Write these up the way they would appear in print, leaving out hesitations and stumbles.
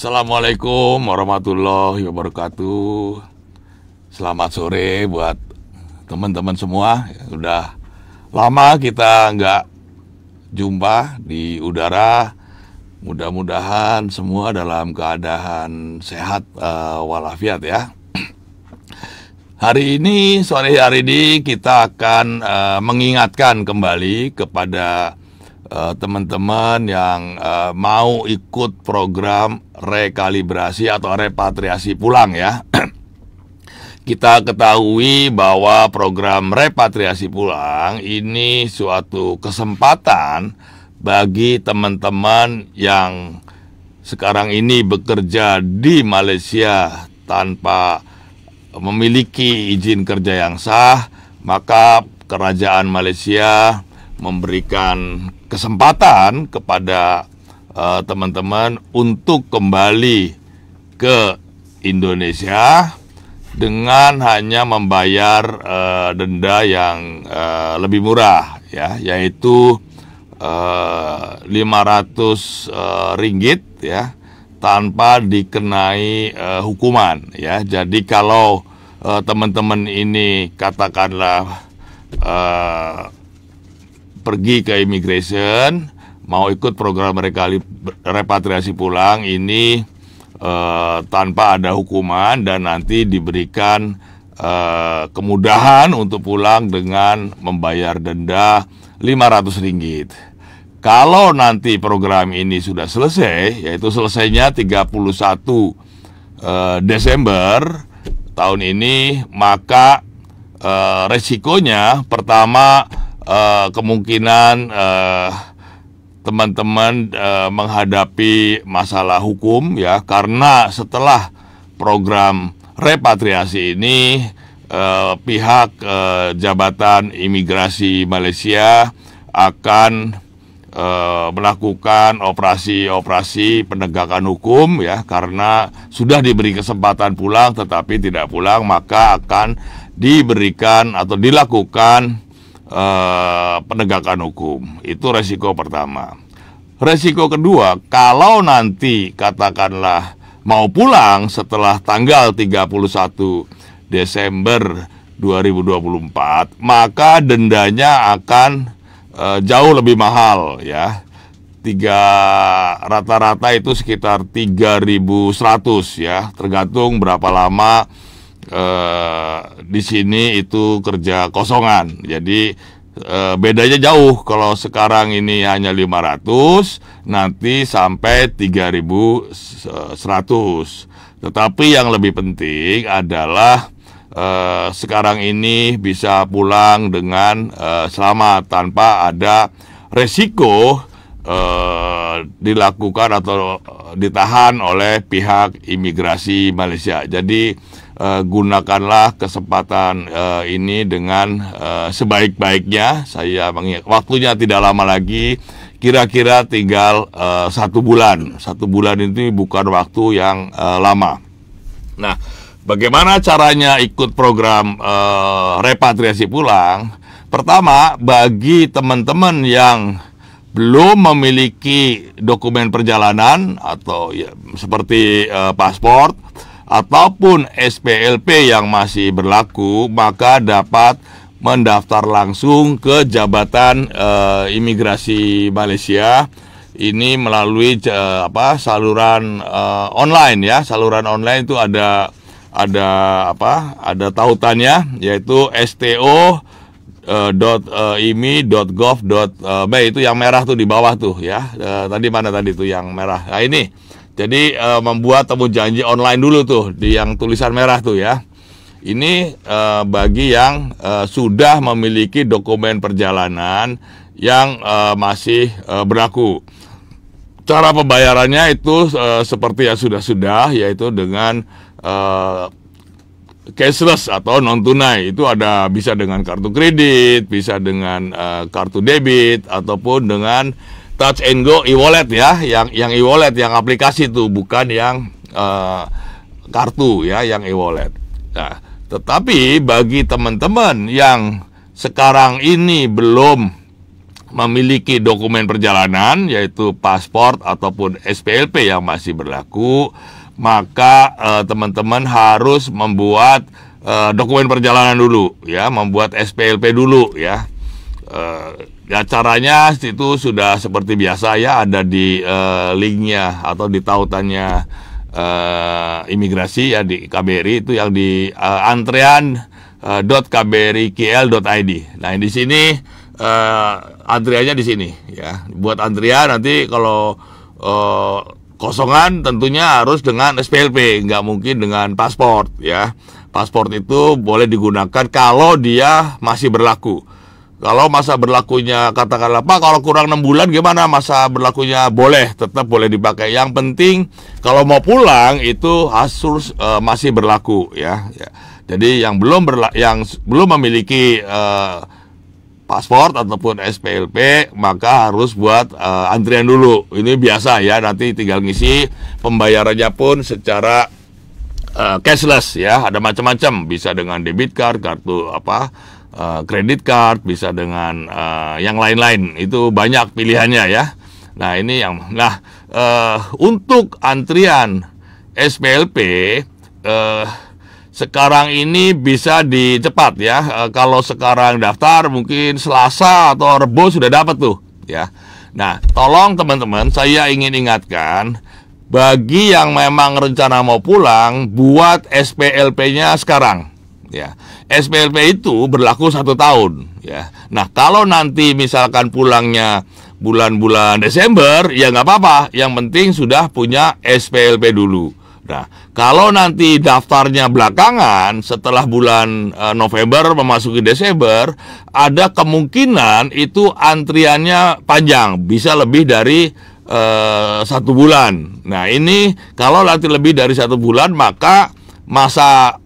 Assalamualaikum warahmatullahi wabarakatuh. Selamat sore buat teman-teman semua. Udah lama kita nggak jumpa di udara. Mudah-mudahan semua dalam keadaan sehat walafiat ya. Hari ini, sore hari ini kita akan mengingatkan kembali kepada teman-teman yang mau ikut program rekalibrasi atau repatriasi pulang ya. Kita ketahui bahwa program repatriasi pulang ini suatu kesempatan bagi teman-teman yang sekarang ini bekerja di Malaysia tanpa memiliki izin kerja yang sah, maka kerajaan Malaysia memberikan kesempatan kepada teman-teman untuk kembali ke Indonesia dengan hanya membayar denda yang lebih murah ya, yaitu 500 ringgit ya, tanpa dikenai hukuman ya. Jadi kalau teman-teman ini katakanlah pergi ke immigration, mau ikut program repatriasi pulang ini tanpa ada hukuman dan nanti diberikan kemudahan untuk pulang dengan membayar denda 500 ringgit. Kalau nanti program ini sudah selesai, yaitu selesainya 31 Desember tahun ini, maka resikonya pertama, kemungkinan teman-teman menghadapi masalah hukum ya, karena setelah program repatriasi ini pihak Jabatan Imigrasi Malaysia akan melakukan operasi penegakan hukum ya, karena sudah diberi kesempatan pulang tetapi tidak pulang, maka akan diberikan atau dilakukan penegakan hukum. Itu resiko pertama. Resiko kedua, kalau nanti katakanlah mau pulang setelah tanggal 31 Desember 2024, maka dendanya akan jauh lebih mahal ya. Rata-rata itu sekitar 3.100 ya, tergantung berapa lama di sini itu kerja kosongan. Jadi bedanya jauh. Kalau sekarang ini hanya 500, nanti sampai 3.100. Tetapi yang lebih penting adalah sekarang ini bisa pulang dengan selamat tanpa ada resiko dilakukan atau ditahan oleh pihak imigrasi Malaysia. Jadi gunakanlah kesempatan ini dengan sebaik-baiknya. Saya mengingat waktunya tidak lama lagi, kira-kira tinggal 1 bulan. 1 bulan ini bukan waktu yang lama. Nah, bagaimana caranya ikut program repatriasi pulang? Pertama, bagi teman-teman yang belum memiliki dokumen perjalanan atau ya, seperti paspor ataupun SPLP yang masih berlaku, maka dapat mendaftar langsung ke Jabatan Imigrasi Malaysia. Ini melalui saluran online ya. Saluran online itu ada tautannya, yaitu sto.imi.gov.by. Itu yang merah tuh di bawah tuh ya. Tadi mana tadi tuh yang merah? Nah ini. Jadi membuat temu janji online dulu tuh di yang tulisan merah tuh ya. Ini bagi yang sudah memiliki dokumen perjalanan yang masih berlaku. Cara pembayarannya itu seperti yang sudah, yaitu dengan cashless atau non tunai. Itu bisa dengan kartu kredit, bisa dengan kartu debit, ataupun dengan Touch and Go e-wallet ya, yang e-wallet, yang aplikasi tuh, bukan yang kartu ya, yang e-wallet. Nah, tetapi bagi teman-teman yang sekarang ini belum memiliki dokumen perjalanan yaitu paspor ataupun SPLP yang masih berlaku, maka teman-teman harus membuat dokumen perjalanan dulu ya, membuat SPLP dulu ya. Ya caranya itu sudah seperti biasa ya, ada di linknya atau di tautannya imigrasi ya di KBRI, itu yang di antrean.kbrikl.id. Nah di sini antriannya di sini ya. Buat antrian nanti kalau kosongan tentunya harus dengan SPLP, nggak mungkin dengan paspor ya. Paspor itu boleh digunakan kalau dia masih berlaku. Kalau masa berlakunya katakanlah Pak, kalau kurang 6 bulan gimana masa berlakunya? Boleh, tetap boleh dipakai. Yang penting kalau mau pulang itu harus masih berlaku ya. Jadi yang belum memiliki paspor ataupun SPLP maka harus buat antrian dulu. Ini biasa ya, nanti tinggal ngisi, pembayarannya pun secara cashless ya, ada macam-macam, bisa dengan debit card, kartu kredit card, bisa dengan yang lain-lain, itu banyak pilihannya ya. Nah ini untuk antrian SPLP sekarang ini bisa dicepat ya. Kalau sekarang daftar mungkin Selasa atau Rebo sudah dapat tuh ya. Nah tolong teman-teman, saya ingin ingatkan bagi yang memang rencana mau pulang, buat SPLP-nya sekarang ya. SPLP itu berlaku 1 tahun ya. Nah kalau nanti misalkan pulangnya bulan-bulan Desember ya nggak apa-apa, yang penting sudah punya SPLP dulu. Nah kalau nanti daftarnya belakangan setelah bulan November memasuki Desember, ada kemungkinan itu antriannya panjang, bisa lebih dari 1 bulan. Nah ini kalau nanti lebih dari 1 bulan maka masa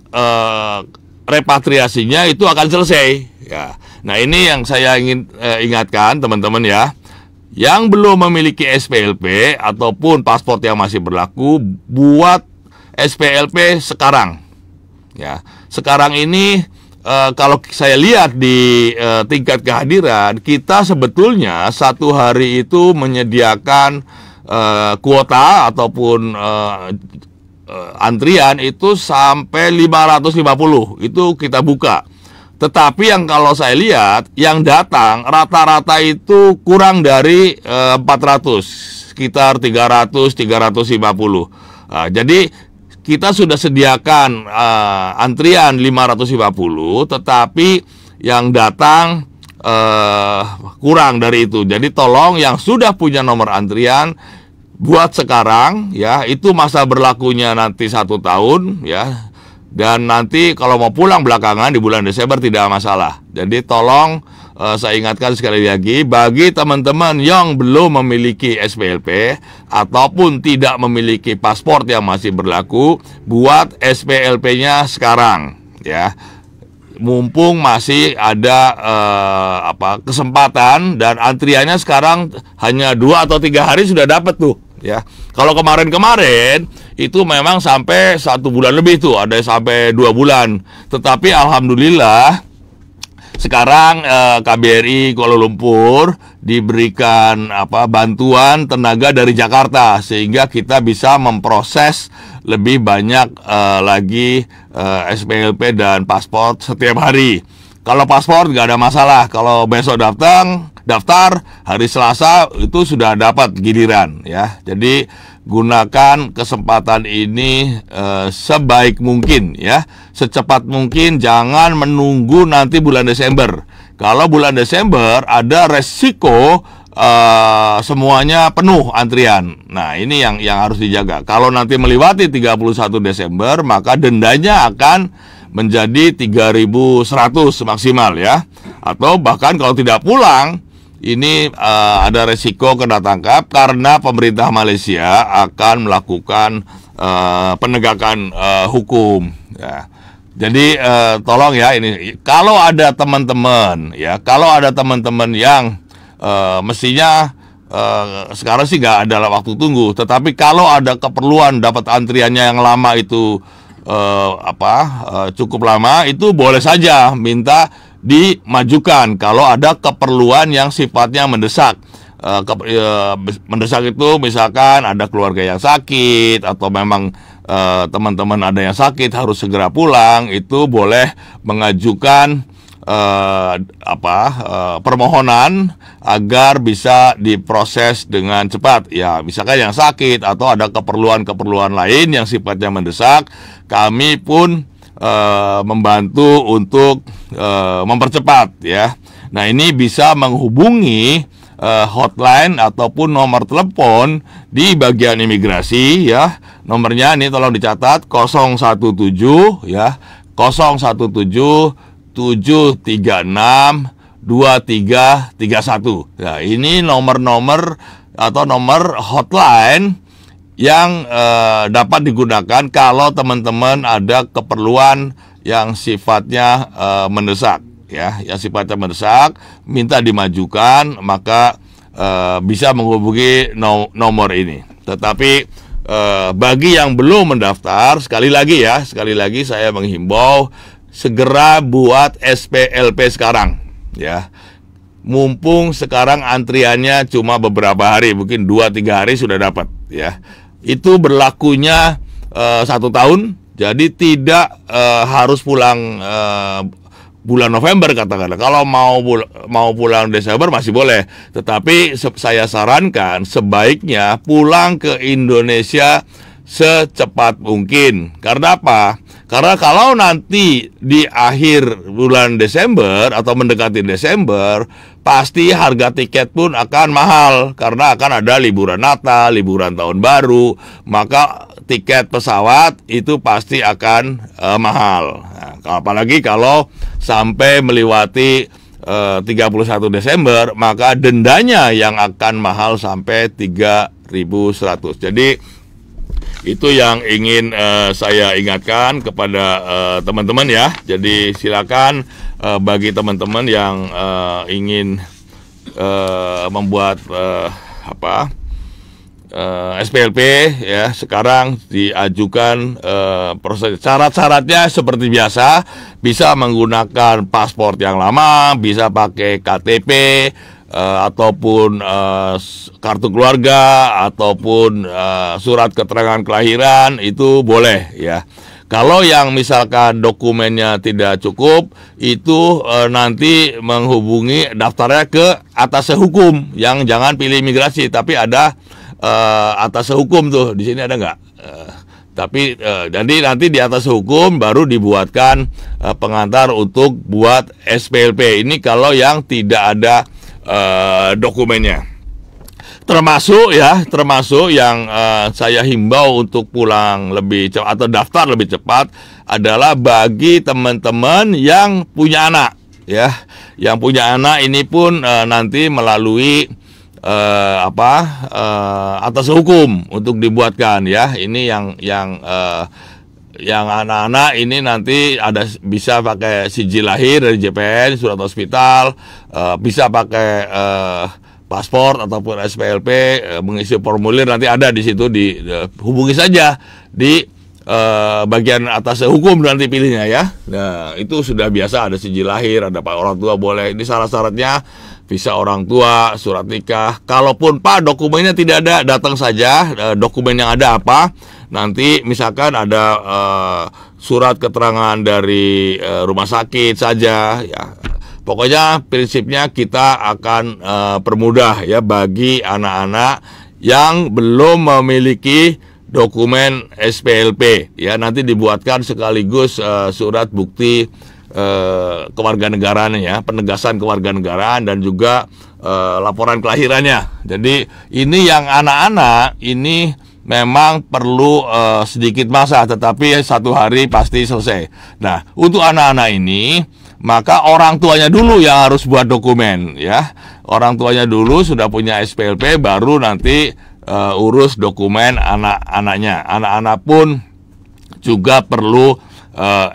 repatriasinya itu akan selesai ya. Nah ini yang saya ingin ingatkan teman-teman ya, yang belum memiliki SPLP ataupun paspor yang masih berlaku, buat SPLP sekarang ya. Sekarang ini kalau saya lihat di tingkat kehadiran kita, sebetulnya 1 hari itu menyediakan kuota ataupun antrian itu sampai 550 itu kita buka. Tetapi yang kalau saya lihat yang datang rata-rata itu kurang dari 400, sekitar 300-350. Jadi kita sudah sediakan antrian 550, tetapi yang datang kurang dari itu. Jadi tolong yang sudah punya nomor antrian buat sekarang ya, itu masa berlakunya nanti 1 tahun ya, dan nanti kalau mau pulang belakangan di bulan Desember tidak masalah. Jadi tolong saya ingatkan sekali lagi, bagi teman-teman yang belum memiliki SPLP ataupun tidak memiliki paspor yang masih berlaku, buat SPLP-nya sekarang ya, mumpung masih ada kesempatan, dan antriannya sekarang hanya 2 atau 3 hari sudah dapat tuh ya. Kalau kemarin-kemarin itu memang sampai 1 bulan lebih tuh, ada sampai 2 bulan. Tetapi alhamdulillah sekarang KBRI Kuala Lumpur diberikan bantuan tenaga dari Jakarta, sehingga kita bisa memproses lebih banyak lagi SPLP dan paspor setiap hari. Kalau paspor nggak ada masalah, kalau besok daftar hari Selasa itu sudah dapat giliran ya. Jadi gunakan kesempatan ini sebaik mungkin ya, secepat mungkin, jangan menunggu nanti bulan Desember. Kalau bulan Desember ada resiko semuanya penuh antrian. Nah ini yang harus dijaga. Kalau nanti melewati 31 Desember maka dendanya akan menjadi 3.100 maksimal ya. Atau bahkan kalau tidak pulang, ini ada resiko kena tangkap karena pemerintah Malaysia akan melakukan penegakan hukum ya. Jadi tolong ya, ini kalau ada teman-teman yang mestinya sekarang sih nggak ada waktu tunggu, tetapi kalau ada keperluan dapat antriannya yang lama itu cukup lama, itu boleh saja minta dimajukan kalau ada keperluan yang sifatnya mendesak. Mendesak itu misalkan ada keluarga yang sakit atau memang teman-teman ada yang sakit harus segera pulang, itu boleh mengajukan permohonan agar bisa diproses dengan cepat. Ya, misalkan yang sakit atau ada keperluan-keperluan lain yang sifatnya mendesak, kami pun membantu untuk mempercepat ya. Nah, ini bisa menghubungi hotline ataupun nomor telepon di bagian imigrasi ya. Nomornya ini tolong dicatat 017 ya. 017 736 2331. Nah, ini nomor-nomor atau nomor hotline yang dapat digunakan kalau teman-teman ada keperluan yang sifatnya mendesak ya, yang sifatnya mendesak, minta dimajukan, maka bisa menghubungi nomor ini. Tetapi bagi yang belum mendaftar, sekali lagi saya menghimbau segera buat SPLP sekarang ya. Mumpung sekarang antriannya cuma beberapa hari, mungkin 2-3 hari sudah dapat ya. Itu berlakunya 1 tahun, jadi tidak harus pulang bulan November katakanlah. Kalau mau pulang Desember masih boleh, tetapi saya sarankan sebaiknya pulang ke Indonesia secepat mungkin. Karena apa? Karena kalau nanti di akhir bulan Desember atau mendekati Desember, pasti harga tiket pun akan mahal karena akan ada liburan Natal, liburan Tahun Baru, maka tiket pesawat itu pasti akan mahal. Nah, apalagi kalau sampai melewati 31 Desember, maka dendanya yang akan mahal sampai 3.100. Jadi itu yang ingin saya ingatkan kepada teman-teman ya. Jadi silakan bagi teman-teman yang ingin membuat SPLP ya, sekarang diajukan proses syarat-syaratnya seperti biasa, bisa menggunakan paspor yang lama, bisa pakai KTP ataupun kartu keluarga ataupun surat keterangan kelahiran, itu boleh ya. Kalau yang misalkan dokumennya tidak cukup, itu nanti menghubungi daftarnya ke atas hukum, yang jangan pilih imigrasi tapi ada atas hukum tuh, di sini ada nggak? Jadi nanti di atas hukum baru dibuatkan pengantar untuk buat SPLP. Ini kalau yang tidak ada dokumennya. Termasuk yang saya himbau untuk pulang lebih cepat atau daftar lebih cepat adalah bagi teman-teman yang punya anak ya. Yang punya anak ini pun nanti melalui atas hukum untuk dibuatkan ya. Ini yang anak-anak ini nanti bisa pakai sijil lahir dari JPN, surat hospital, bisa pakai paspor ataupun SPLP, mengisi formulir nanti ada di situ, hubungi saja di bagian atas hukum nanti pilihnya ya. Nah, itu sudah biasa, ada sijil lahir, ada pak orang tua boleh. Ini syarat-syaratnya visa orang tua, surat nikah. Kalaupun Pak dokumennya tidak ada, datang saja. Dokumen yang ada apa? Nanti misalkan ada surat keterangan dari rumah sakit saja ya. Pokoknya prinsipnya kita akan permudah ya bagi anak-anak yang belum memiliki dokumen SPLP ya. Nanti dibuatkan sekaligus surat bukti kewarganegaraan ya, penegasan kewarganegaraan dan juga laporan kelahirannya. Jadi ini yang anak-anak ini memang perlu sedikit masa, tetapi 1 hari pasti selesai. Nah, untuk anak-anak ini maka orang tuanya dulu yang harus buat dokumen ya. Orang tuanya dulu sudah punya SPLP, baru nanti urus dokumen anak-anaknya. Anak-anak pun juga perlu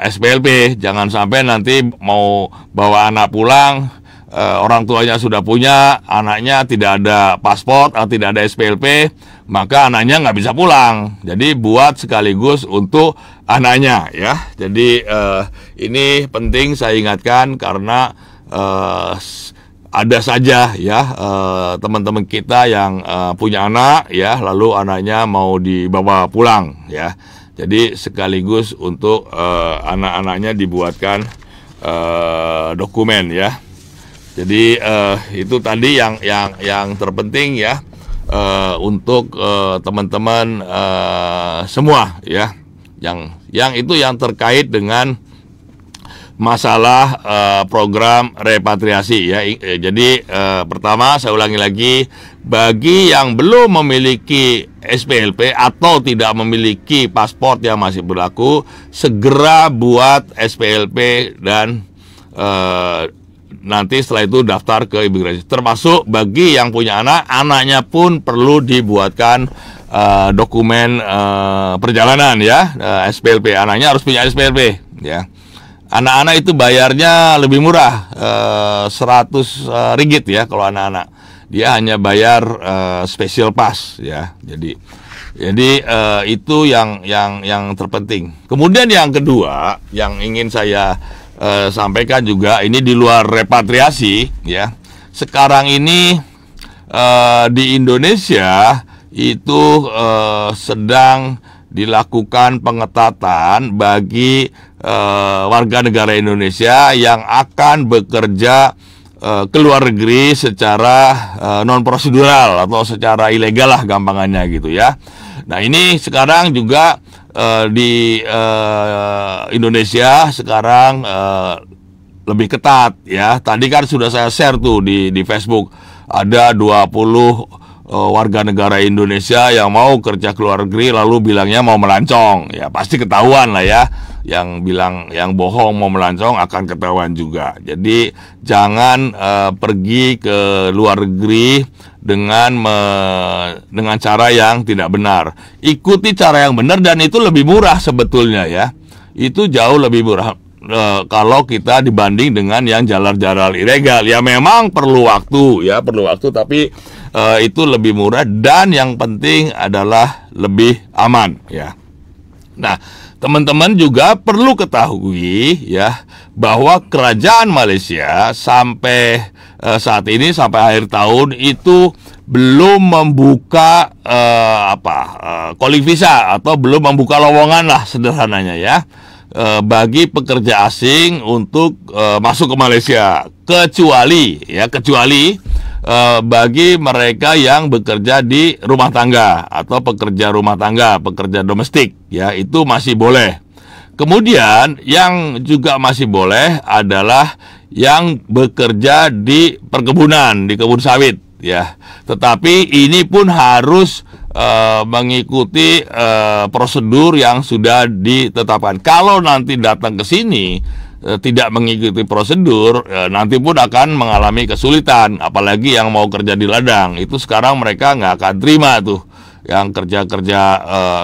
SPLP. Jangan sampai nanti mau bawa anak pulang, orang tuanya sudah punya, anaknya tidak ada paspor atau tidak ada SPLP, maka anaknya nggak bisa pulang. Jadi buat sekaligus untuk anaknya ya. Jadi ini penting saya ingatkan karena ada saja ya teman-teman kita yang punya anak ya, lalu anaknya mau dibawa pulang ya. Jadi sekaligus untuk anak-anaknya dibuatkan dokumen ya. Jadi itu tadi yang terpenting ya untuk teman-teman semua ya. Yang itu yang terkait dengan masalah program repatriasi ya. Jadi pertama saya ulangi lagi, bagi yang belum memiliki SPLP atau tidak memiliki paspor yang masih berlaku, segera buat SPLP dan nanti setelah itu daftar ke imigrasi. Termasuk bagi yang punya anak, anaknya pun perlu dibuatkan dokumen perjalanan ya. SPLP, anaknya harus punya SPLP ya. Anak-anak itu bayarnya lebih murah, 100 ringgit ya kalau anak-anak. Dia hanya bayar special pass ya. Jadi itu yang terpenting. Kemudian yang kedua yang ingin saya sampaikan juga, ini di luar repatriasi ya. Sekarang ini di Indonesia itu sedang dilakukan pengetatan bagi warga negara Indonesia yang akan bekerja ke luar negeri secara non prosedural atau secara ilegal lah gampangannya gitu ya. Nah ini sekarang juga di Indonesia sekarang lebih ketat ya. Tadi kan sudah saya share tuh di Facebook, ada 20 warga negara Indonesia yang mau kerja ke luar negeri lalu bilangnya mau melancong. Ya pasti ketahuan lah ya. Yang bilang yang bohong mau melancong akan ketahuan juga. Jadi jangan pergi ke luar negeri dengan cara yang tidak benar. Ikuti cara yang benar dan itu lebih murah sebetulnya ya. Itu jauh lebih murah kalau kita dibanding dengan yang jalan-jalan ilegal. Ya memang perlu waktu ya, tapi itu lebih murah dan yang penting adalah lebih aman ya. Nah, teman-teman juga perlu ketahui ya bahwa kerajaan Malaysia sampai saat ini sampai akhir tahun itu belum membuka calling visa atau belum membuka lowongan lah sederhananya ya bagi pekerja asing untuk masuk ke Malaysia, kecuali bagi mereka yang bekerja di rumah tangga atau pekerja rumah tangga, pekerja domestik ya, itu masih boleh. Kemudian yang juga masih boleh adalah yang bekerja di perkebunan, di kebun sawit ya. Tetapi ini pun harus mengikuti prosedur yang sudah ditetapkan. Kalau nanti datang ke sini tidak mengikuti prosedur, nanti pun akan mengalami kesulitan. Apalagi yang mau kerja di ladang, itu sekarang mereka nggak akan terima tuh yang kerja-kerja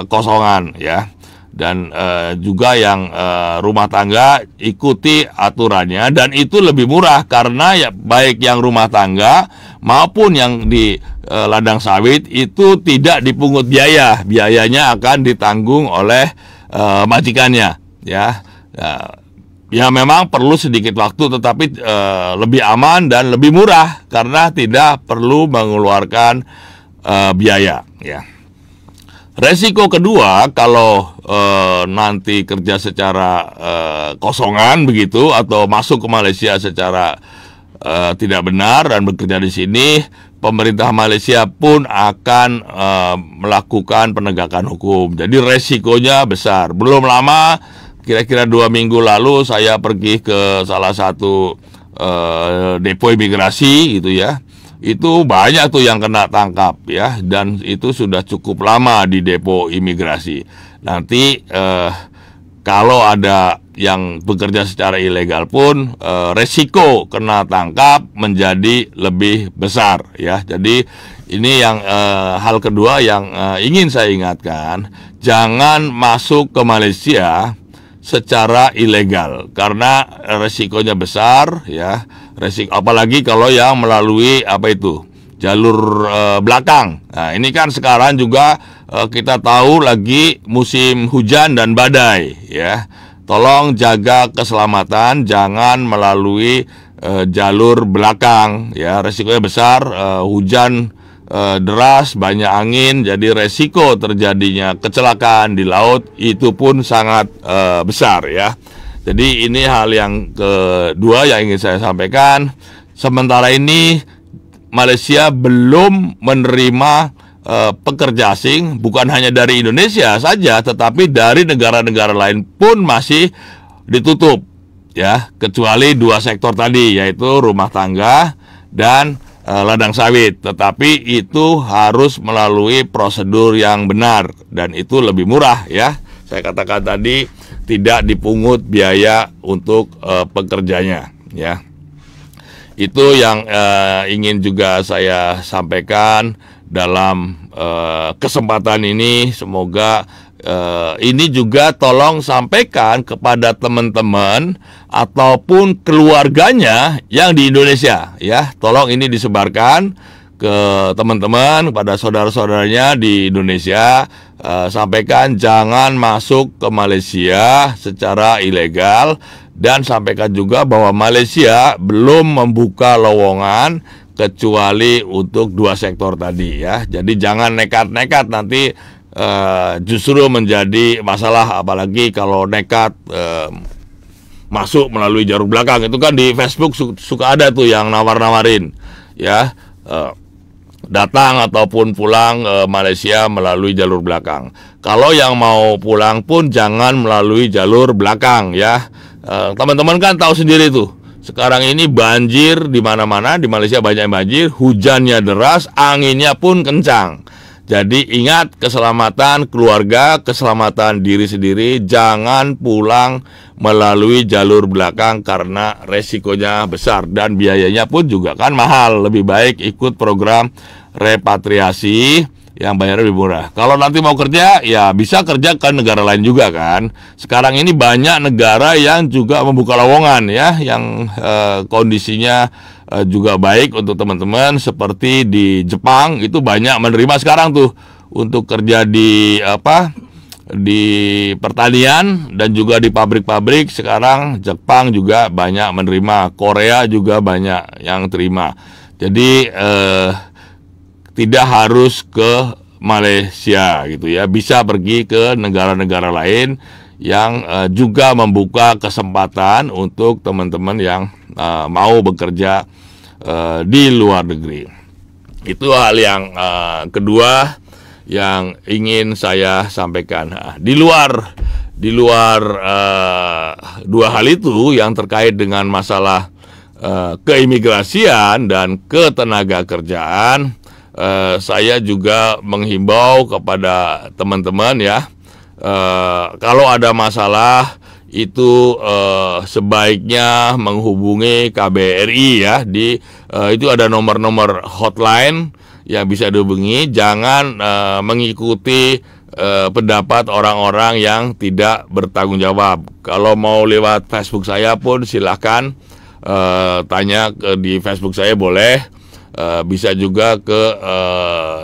kosongan ya. Dan juga yang rumah tangga ikuti aturannya, dan itu lebih murah karena ya baik yang rumah tangga maupun yang di ladang sawit itu tidak dipungut biayanya akan ditanggung oleh majikannya ya. Ya memang perlu sedikit waktu, tetapi lebih aman dan lebih murah karena tidak perlu mengeluarkan biaya ya. Resiko kedua kalau nanti kerja secara kosongan begitu atau masuk ke Malaysia secara tidak benar dan bekerja di sini, pemerintah Malaysia pun akan melakukan penegakan hukum. Jadi resikonya besar. Belum lama, kira-kira 2 minggu lalu saya pergi ke salah satu depo imigrasi gitu ya. Itu banyak tuh yang kena tangkap ya, dan itu sudah cukup lama di depo imigrasi. Nanti kalau ada yang bekerja secara ilegal pun resiko kena tangkap menjadi lebih besar ya. Jadi ini yang hal kedua yang ingin saya ingatkan, jangan masuk ke Malaysia secara ilegal karena resikonya besar ya. Resiko apalagi kalau yang melalui jalur belakang. Nah, ini kan sekarang juga kita tahu lagi musim hujan dan badai, ya. Tolong jaga keselamatan, jangan melalui jalur belakang, ya. Resikonya besar, hujan deras, banyak angin, jadi resiko terjadinya kecelakaan di laut itu pun sangat besar, ya. Jadi ini hal yang kedua yang ingin saya sampaikan. Sementara ini Malaysia belum menerima pekerja asing, bukan hanya dari Indonesia saja, tetapi dari negara-negara lain pun masih ditutup, ya, kecuali dua sektor tadi, yaitu rumah tangga dan ladang sawit. Tetapi itu harus melalui prosedur yang benar dan itu lebih murah, ya. Saya katakan tadi tidak dipungut biaya untuk pekerjanya, ya. Itu yang ingin juga saya sampaikan dalam kesempatan ini. Semoga ini juga tolong sampaikan kepada teman-teman ataupun keluarganya yang di Indonesia, ya. Tolong ini disebarkan ke teman-teman, kepada saudara-saudaranya di Indonesia. Sampaikan jangan masuk ke Malaysia secara ilegal, dan sampaikan juga bahwa Malaysia belum membuka lowongan kecuali untuk dua sektor tadi, ya. Jadi jangan nekat-nekat, nanti justru menjadi masalah, apalagi kalau nekat masuk melalui jalur belakang. Itu kan di Facebook suka ada tuh yang nawar-nawarin, ya, datang ataupun pulang Malaysia melalui jalur belakang. Kalau yang mau pulang pun jangan melalui jalur belakang, ya. Teman-teman kan tahu sendiri tuh, sekarang ini banjir di mana-mana di Malaysia, banyak banjir, hujannya deras, anginnya pun kencang. Jadi ingat keselamatan keluarga, keselamatan diri sendiri, jangan pulang melalui jalur belakang karena resikonya besar dan biayanya pun juga kan mahal. Lebih baik ikut program repatriasi yang bayarnya lebih murah. Kalau nanti mau kerja, ya bisa kerja ke negara lain juga kan. Sekarang ini banyak negara yang juga membuka lowongan, ya, yang kondisinya juga baik untuk teman-teman. Seperti di Jepang itu banyak menerima sekarang tuh untuk kerja di di pertanian dan juga di pabrik-pabrik. Sekarang Jepang juga banyak menerima, Korea juga banyak yang terima. Jadi tidak harus ke Malaysia gitu, ya, bisa pergi ke negara-negara lain yang juga membuka kesempatan untuk teman-teman yang mau bekerja di luar negeri. Itu hal yang kedua yang ingin saya sampaikan. Di luar dua hal itu yang terkait dengan masalah keimigrasian dan ketenaga kerjaan, saya juga menghimbau kepada teman-teman, ya, kalau ada masalah itu sebaiknya menghubungi KBRI, ya. Itu ada nomor-nomor hotline yang bisa dihubungi. Jangan mengikuti pendapat orang-orang yang tidak bertanggung jawab. Kalau mau lewat Facebook saya pun silahkan tanya di Facebook saya, boleh. Bisa juga ke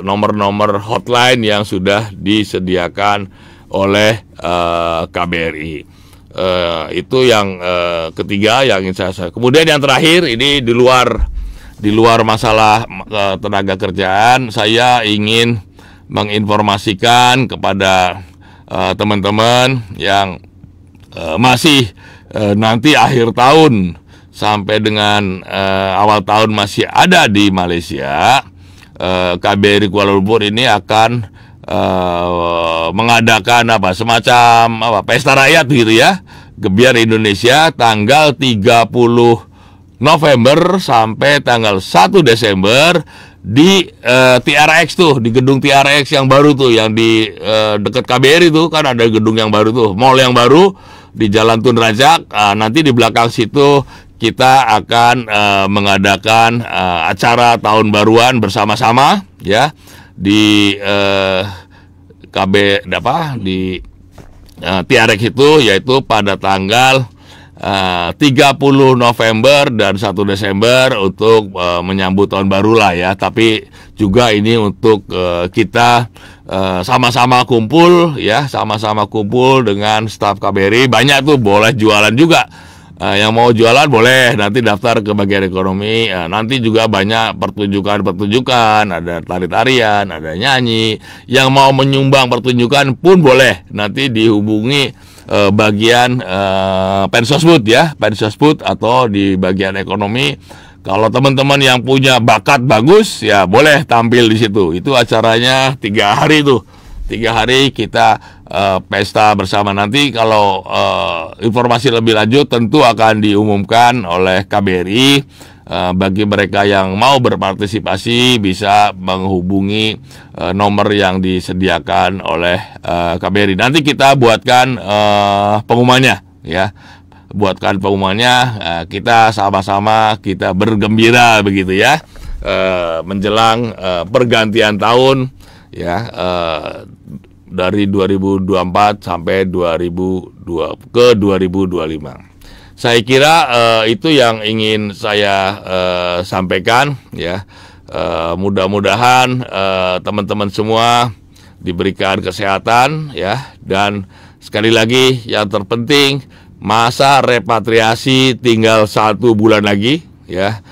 nomor-nomor hotline yang sudah disediakan oleh KBRI. Itu yang ketiga yang ingin saya. Kemudian yang terakhir, ini di luar masalah tenaga kerjaan, saya ingin menginformasikan kepada teman-teman yang masih nanti akhir tahun sampai dengan awal tahun masih ada di Malaysia. KBRI Kuala Lumpur ini akan mengadakan semacam pesta rakyat gitu, ya, Gebiar Indonesia tanggal 30 November sampai tanggal 1 Desember di TRX tuh, di gedung TRX yang baru tuh, yang di dekat KBRI tuh kan ada gedung yang baru tuh, mall yang baru di Jalan Tun Razak. Nanti di belakang situ kita akan mengadakan acara tahun baruan bersama-sama, ya, di di TRX itu, yaitu pada tanggal 30 November dan 1 Desember untuk menyambut tahun baru lah ya. Tapi juga ini untuk kita sama-sama kumpul ya, sama-sama kumpul dengan staf KBRI. Banyak tuh, boleh jualan juga. Yang mau jualan boleh, nanti daftar ke bagian ekonomi. Nanti juga banyak pertunjukan-pertunjukan, ada tari-tarian, ada nyanyi. Yang mau menyumbang pertunjukan pun boleh, nanti dihubungi bagian Pensosbud ya, Pensosbud atau di bagian ekonomi. Kalau teman-teman yang punya bakat bagus ya boleh tampil di situ. Itu acaranya 3 hari tuh. 3 hari kita pesta bersama. Nanti kalau informasi lebih lanjut tentu akan diumumkan oleh KBRI. Bagi mereka yang mau berpartisipasi bisa menghubungi nomor yang disediakan oleh KBRI. Nanti kita buatkan pengumumannya ya. Buatkan pengumumannya, kita sama-sama kita bergembira begitu ya. Menjelang pergantian tahun ya, dari 2024 sampai 2025. Saya kira itu yang ingin saya sampaikan ya. Mudah-mudahan teman-teman semua diberikan kesehatan ya, dan sekali lagi yang terpenting, masa repatriasi tinggal 1 bulan lagi ya.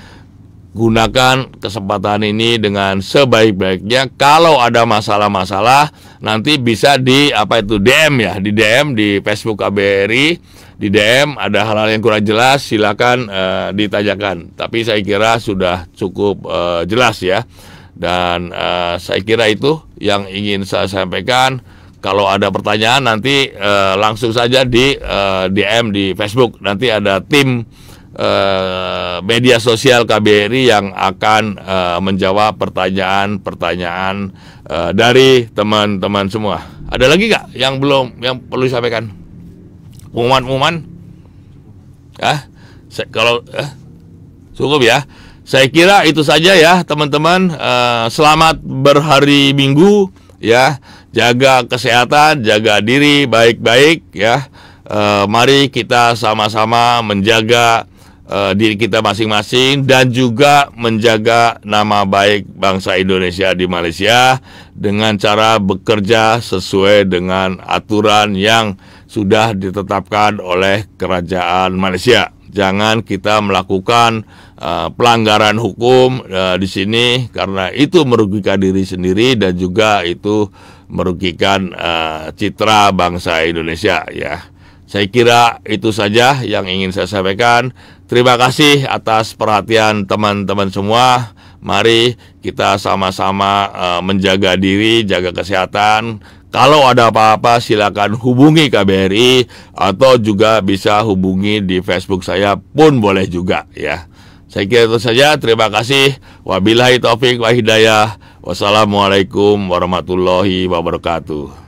Gunakan kesempatan ini dengan sebaik-baiknya. Kalau ada masalah-masalah nanti bisa di DM ya, di DM di Facebook KBRI, di DM ada hal-hal yang kurang jelas silakan ditanyakan. Tapi saya kira sudah cukup jelas ya. Dan saya kira itu yang ingin saya sampaikan. Kalau ada pertanyaan nanti langsung saja di DM di Facebook. Nanti ada tim media sosial KBRI yang akan menjawab pertanyaan-pertanyaan dari teman-teman semua. Ada lagi nggak yang perlu disampaikan? Pengumuman? Kalau cukup ya. Saya kira itu saja ya teman-teman. Selamat berhari Minggu ya. Jaga kesehatan, jaga diri baik-baik ya. Mari kita sama-sama menjaga diri kita masing-masing dan juga menjaga nama baik bangsa Indonesia di Malaysia dengan cara bekerja sesuai dengan aturan yang sudah ditetapkan oleh kerajaan Malaysia. Jangan kita melakukan pelanggaran hukum di sini, karena itu merugikan diri sendiri dan juga itu merugikan citra bangsa Indonesia ya. Saya kira itu saja yang ingin saya sampaikan. Terima kasih atas perhatian teman-teman semua. Mari kita sama-sama menjaga diri, jaga kesehatan. Kalau ada apa-apa silakan hubungi KBRI atau juga bisa hubungi di Facebook saya pun boleh juga ya. Saya kira itu saja. Terima kasih. Wabillahi taufik wa hidayah. Wassalamualaikum warahmatullahi wabarakatuh.